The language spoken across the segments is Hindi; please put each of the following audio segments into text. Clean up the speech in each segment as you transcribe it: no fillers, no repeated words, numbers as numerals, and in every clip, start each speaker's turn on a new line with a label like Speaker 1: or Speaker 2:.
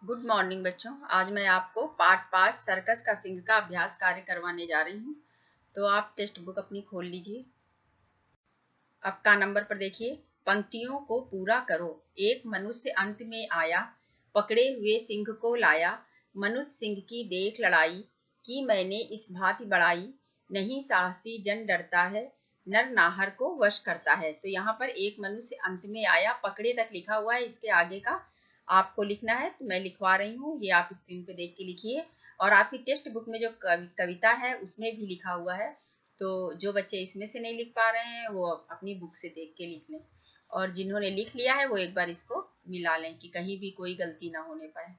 Speaker 1: गुड मॉर्निंग बच्चों। आज मैं आपको पार्ट 5 सर्कस का सिंह का अभ्यास कार्य करवाने जा रही हूँ। तो आप टेक्स्ट बुक अपनी खोल लीजिए। अब का नंबर पर देखिए, पंक्तियों को पूरा करो। एक मनुष्य अंत में आया, पकड़े हुए सिंह को लाया। मनुष्य सिंह की देख लड़ाई, की मैंने इस भांति बड़ाई। नहीं साहसी जन डरता है, नर नाहर को वश करता है। तो यहाँ पर एक मनुष्य अंत में आया, पकड़े तक लिखा हुआ है। इसके आगे का आपको लिखना है, तो मैं लिखवा रही हूँ, ये आप स्क्रीन पे देख के लिखिए। और आपकी टेक्स्ट बुक में जो कविता है उसमें भी लिखा हुआ है। तो जो बच्चे इसमें से नहीं लिख पा रहे हैं वो अपनी बुक से देख के लिख लें, और जिन्होंने लिख लिया है वो एक बार इसको मिला लें कि कहीं भी कोई गलती ना होने पाए।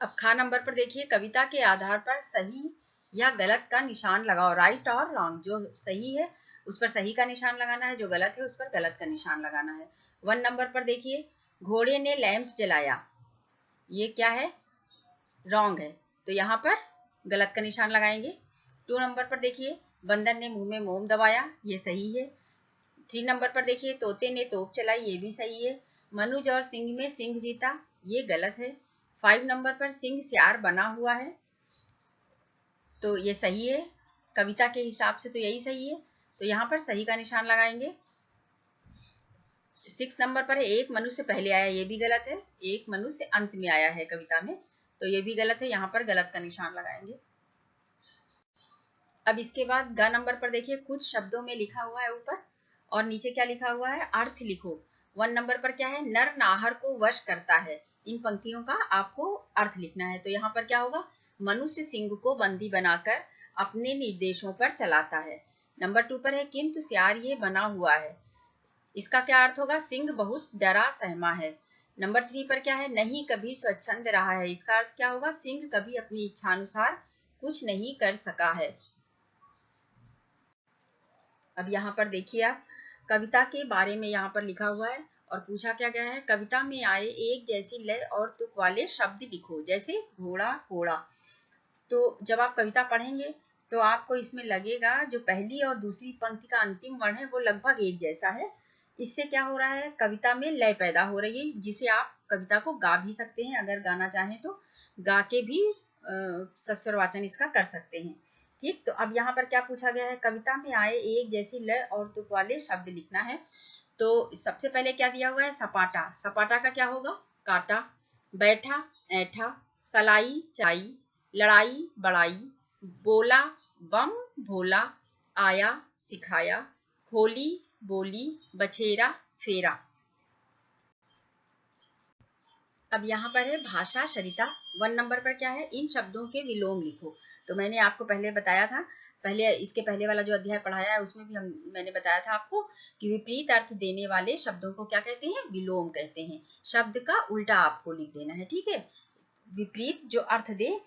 Speaker 1: अब खा नंबर पर देखिए, कविता के आधार पर सही या गलत का निशान लगाओ। राइट और रॉन्ग, जो सही है उस पर सही का निशान लगाना है, जो गलत है उस पर गलत का निशान लगाना है। 1 नंबर पर देखिए, घोड़े ने लैंप जलाया, ये क्या है, रॉन्ग है, तो यहाँ पर गलत का निशान लगाएंगे। 2 नंबर पर देखिए, बंदर ने मुंह में मोम दबाया, ये सही है। 3 नंबर पर देखिए, तोते ने तोप चलाई, ये भी सही है। मनुज और सिंह में सिंह जीता, ये गलत है। 5 नंबर पर सिंह सियार बना हुआ है, तो ये सही है। कविता के हिसाब से तो यही सही है, तो यहाँ पर सही का निशान लगाएंगे। 6 नंबर पर है, एक मनुष्य पहले आया, ये भी गलत है। एक मनुष्य अंत में आया है कविता में, तो ये भी गलत है, यहाँ पर गलत का निशान लगाएंगे। अब इसके बाद ग नंबर पर देखिए, कुछ शब्दों में लिखा हुआ है ऊपर, और नीचे क्या लिखा हुआ है, अर्थ लिखो। 1 नंबर पर क्या है, नर नाहर को वश करता है। इन पंक्तियों का आपको अर्थ लिखना है। तो यहाँ पर क्या होगा, मनुष्य सिंह को बंदी बनाकर अपने निर्देशों पर चलाता है। नंबर 2 पर है, किंतु सियार ये बना हुआ है, इसका क्या अर्थ होगा, सिंह बहुत डरा सहमा है। नंबर 3 पर क्या है, नहीं कभी स्वच्छंद रहा है, इसका अर्थ क्या होगा, सिंह कभी अपनी इच्छानुसार कुछ नहीं कर सका है। अब यहाँ पर देखिए, आप कविता के बारे में यहाँ पर लिखा हुआ है और पूछा क्या गया है, कविता में आए एक जैसी लय और तुक वाले शब्द लिखो, जैसे घोड़ा घोड़ा। तो जब आप कविता पढ़ेंगे तो आपको इसमें लगेगा जो पहली और दूसरी पंक्ति का अंतिम वर्ण है वो लगभग एक जैसा है। इससे क्या हो रहा है, कविता में लय पैदा हो रही है, जिसे आप कविता को गा भी सकते हैं, अगर गाना चाहें तो गा के भी सस्वरवाचन इसका कर सकते हैं। ठीक, तो अब यहाँ पर क्या पूछा गया है, कविता में आए एक जैसी लय और तुक वाले शब्द लिखना है। तो सबसे पहले क्या दिया हुआ है, सपाटा। सपाटा का क्या होगा, काटा। बैठा, ऐठा। सलाई, चाई। लड़ाई, बड़ाई। बोला, बम भोला। आया, सिखाया। होली, बोली। बछेरा, फेरा। अब यहाँ पर है भाषा सरिता। 1 नंबर पर क्या है, इन शब्दों के विलोम लिखो। तो मैंने आपको पहले बताया था, पहले इसके पहले वाला जो अध्याय पढ़ाया है उसमें भी मैंने बताया था आपको कि विपरीत अर्थ देने वाले शब्दों को क्या कहते हैं, विलोम कहते हैं। शब्द का उल्टा आपको लिख देना है, ठीक है। विपरीत जो अर्थ दे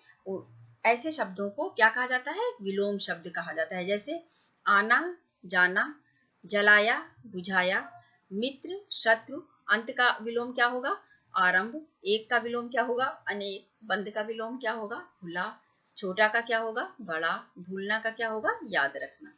Speaker 1: ऐसे शब्दों को क्या कहा जाता है, विलोम शब्द कहा जाता है। जैसे आना, जाना। जलाया, बुझाया। मित्र, शत्रु। अंत का विलोम क्या होगा, आरंभ। एक का विलोम क्या होगा, अनेक। बंद का विलोम क्या होगा, खुला। छोटा का क्या होगा, बड़ा। भूलना का क्या होगा, याद रखना।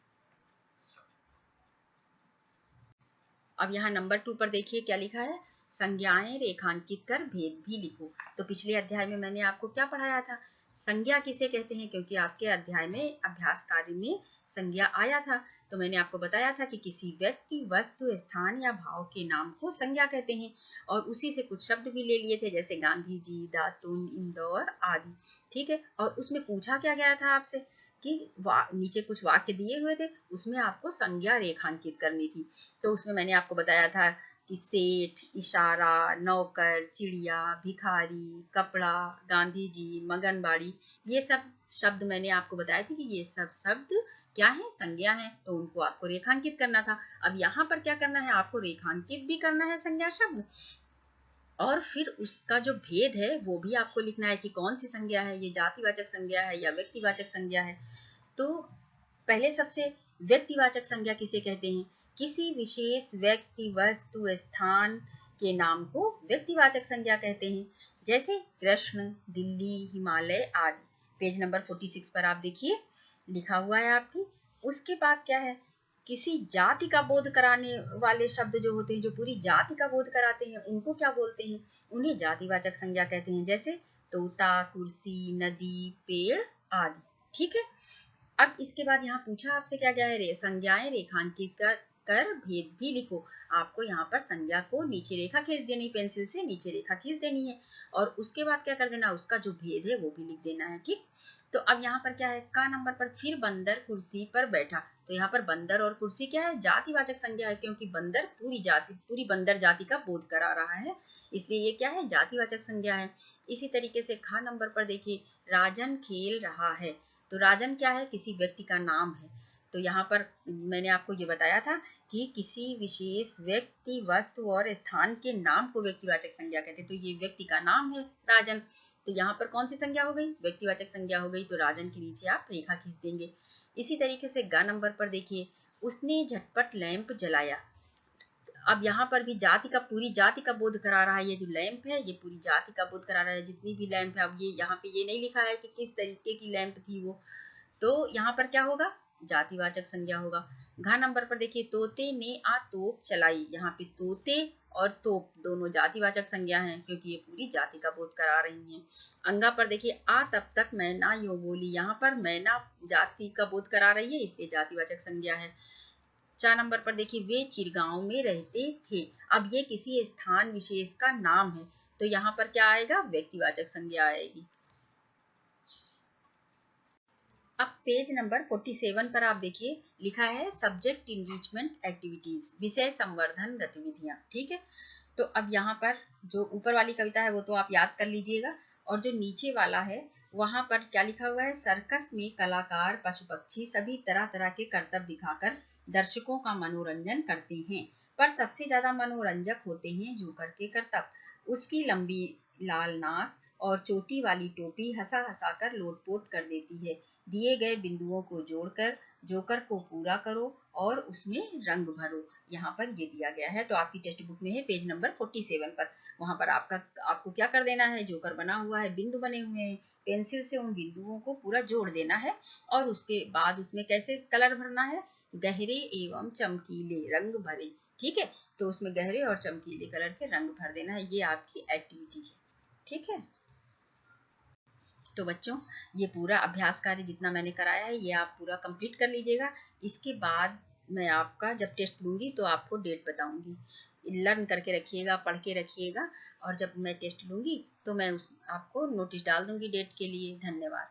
Speaker 1: अब यहाँ नंबर 2 पर देखिए क्या लिखा है, संज्ञाएं रेखांकित कर भेद भी लिखो। तो पिछले अध्याय में मैंने आपको क्या पढ़ाया था, संज्ञा किसे कहते हैं, क्योंकि आपके अध्याय में अभ्यास कार्य में संज्ञा आया था। तो मैंने आपको बताया था कि किसी व्यक्ति, वस्तु, स्थान या भाव के नाम को संज्ञा कहते हैं, और उसी से कुछ शब्द भी ले लिए थे, जैसे गांधी जी, दातुन, इंदौर आदि। ठीक है, और उसमें पूछा क्या गया था आपसे कि नीचे कुछ वाक्य दिए हुए थे, उसमें आपको संज्ञा रेखांकित करनी थी। तो उसमें मैंने आपको बताया था कि सेठ, इशारा, नौकर, चिड़िया, भिखारी, कपड़ा, गांधी जी, मगनबाड़ी, ये सब शब्द मैंने आपको बताए थे कि ये सब शब्द क्या है, संज्ञा है, तो उनको आपको रेखांकित करना था। अब यहाँ पर क्या करना है, आपको रेखांकित भी करना है संज्ञा शब्द, और फिर उसका जो भेद है वो भी आपको लिखना है कि कौन सी संज्ञा है, ये जातिवाचक संज्ञा है या व्यक्तिवाचक संज्ञा है। तो पहले सबसे व्यक्तिवाचक संज्ञा किसे कहते हैं, किसी विशेष व्यक्ति, वस्तु, स्थान के नाम को व्यक्तिवाचक संज्ञा कहते हैं। जैसे कृष्ण, दिल्ली, हिमालय आदि। पेज नंबर 46 पर आप देखिए लिखा हुआ है आपकी। उसके बाद क्या है, किसी जाति का बोध कराने वाले शब्द जो होते हैं, जो पूरी जाति का बोध कराते हैं, उनको क्या बोलते हैं? उन्हें जातिवाचक संज्ञा कहते हैं, जैसे तोता, कुर्सी, नदी, पेड़ आदि। ठीक है। अब इसके बाद यहाँ पूछा आपसे क्या क्या है, संज्ञाएं रेखांकित कर भेद भी लिखो। आपको यहाँ पर संज्ञा को नीचे रेखा खींच देनी, पेंसिल से नीचे रेखा खींच देनी है, और उसके बाद क्या कर देना, उसका जो भेद है वो भी लिख देना है। ठीक। तो अब यहाँ पर क्या है, का नंबर पर, फिर बंदर कुर्सी पर बैठा। तो यहाँ पर बंदर और कुर्सी क्या है, जातिवाचक संज्ञा है, क्योंकि बंदर पूरी बंदर जाति का बोध करा रहा है, इसलिए ये क्या है, जातिवाचक संज्ञा है। इसी तरीके से खा नंबर पर देखिए, राजन खेल रहा है। तो राजन क्या है, किसी व्यक्ति का नाम है। तो यहाँ पर मैंने आपको ये बताया था कि किसी विशेष व्यक्ति, वस्तु और स्थान के नाम को व्यक्तिवाचक संज्ञा कहते हैं। तो ये व्यक्ति का नाम है राजन, तो यहाँ पर कौन सी संज्ञा हो गई, व्यक्तिवाचक संज्ञा हो गई। तो राजन के नीचे आप रेखा खींच देंगे। इसी तरीके से ग नंबर पर देखिए, उसने झटपट लैंप जलाया। अब यहाँ पर भी जाति का, पूरी जाति का बोध करा रहा है। ये जो लैंप है, ये पूरी जाति का बोध करा रहा है, जितनी भी लैंप है। अब ये यहाँ पे ये नहीं लिखा है कि किस तरीके की लैंप थी वो, तो यहाँ पर क्या होगा, जातिवाचक संज्ञा होगा। घ नंबर पर देखिए, तोते ने आ तोप चलाई। यहाँ पे तोते और तोप दोनों जातिवाचक संज्ञा हैं, क्योंकि ये पूरी जाति का बोध करा रही हैं। अंगा पर देखिए, आ तब तक मैना यो बोली। यहाँ पर मैना जाति का बोध करा रही है, इसलिए जातिवाचक संज्ञा है। 4 नंबर पर देखिए, वे चिरगांव में रहते थे। अब ये किसी स्थान विशेष का नाम है, तो यहाँ पर क्या आएगा, व्यक्तिवाचक संज्ञा आएगी। अब पेज नंबर 47 पर आप देखिए, लिखा है सब्जेक्ट इनरिचमेंट एक्टिविटीज, विषय संवर्धन गतिविधियां। ठीक है। तो अब यहाँ पर जो ऊपर वाली कविता है वो तो आप याद कर लीजिएगा, और जो नीचे वाला है वहां पर क्या लिखा हुआ है, सर्कस में कलाकार पशु पक्षी सभी तरह तरह के करतब दिखाकर दर्शकों का मनोरंजन करते हैं, पर सबसे ज्यादा मनोरंजक होते हैं जोकर के करतब। उसकी लंबी लाल नाक और चोटी वाली टोपी हंसा हंसा कर लोटपोट कर देती है। दिए गए बिंदुओं को जोड़कर जोकर को पूरा करो और उसमें रंग भरो। यहाँ पर ये दिया गया है, तो आपकी टेक्स्ट बुक में है पेज नंबर 47 पर। वहां पर आपको क्या कर देना है, जोकर बना हुआ है, बिंदु बने हुए हैं, पेंसिल से उन बिंदुओं को पूरा जोड़ देना है, और उसके बाद उसमें कैसे कलर भरना है, गहरे एवं चमकीले रंग भरे। ठीक है। तो उसमें गहरे और चमकीले कलर के रंग भर देना है, ये आपकी एक्टिविटी है। ठीक है। तो बच्चों, ये पूरा अभ्यास कार्य जितना मैंने कराया है, ये आप पूरा कंप्लीट कर लीजिएगा। इसके बाद मैं आपका जब टेस्ट लूंगी तो आपको डेट बताऊंगी। लर्न करके रखिएगा, पढ़ के रखिएगा, और जब मैं टेस्ट लूंगी तो मैं आपको नोटिस डाल दूंगी डेट के लिए। धन्यवाद।